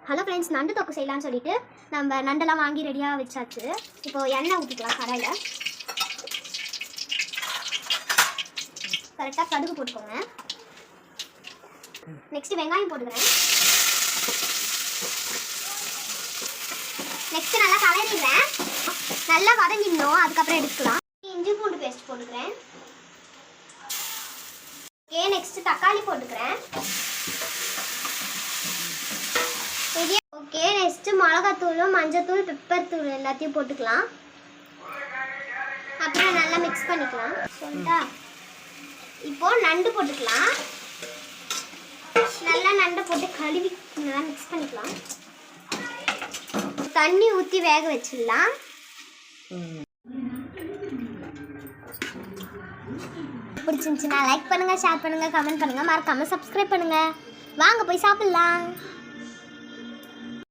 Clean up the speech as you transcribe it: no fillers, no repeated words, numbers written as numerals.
Hello friends, நண்டு தொக்கு செய்யலாம்னு சொல்லிட்டு நம்ம நண்டெல்லாம் வாங்கி ரெடியாக வச்சாச்சு. இப்போ எண்ணெய் ஊற்றிக்கலாம் கடாயில். கரெக்டாக கடுகு போட்டுக்கோங்க. நெக்ஸ்ட்டு வெங்காயம் போட்டுக்கிறேன். நெக்ஸ்ட்டு நல்லா கலரிடுறேன். நல்லா வதங்கிடணும், அதுக்கப்புறம் எடுத்துக்கலாம். இஞ்சி பூண்டு பேஸ்ட் போட்டுக்கிறேன். ஓகே, நெக்ஸ்ட்டு தக்காளி போட்டுக்கிறேன். ஓகே, நெக்ஸ்ட்டு மிளகாத்தூளும் மஞ்சத்தூள் பெப்பர் தூள் எல்லாத்தையும் போட்டுக்கலாம். அப்புறம் நல்லா மிக்ஸ் பண்ணிக்கலாம். சொல்லிட்டா இப்போ நண்டு போட்டுக்கலாம். நல்லா நண்டை போட்டு கழுவி நல்லா மிக்ஸ் பண்ணிக்கலாம். தண்ணி ஊற்றி வேக வச்சிடலாம். பிடிச்சிருந்துச்சுன்னா லைக் பண்ணுங்கள், ஷேர் பண்ணுங்கள், கமெண்ட் பண்ணுங்கள், மறக்காமல் சப்ஸ்கிரைப் பண்ணுங்கள். வாங்க போய் சாப்பிட்லாம்.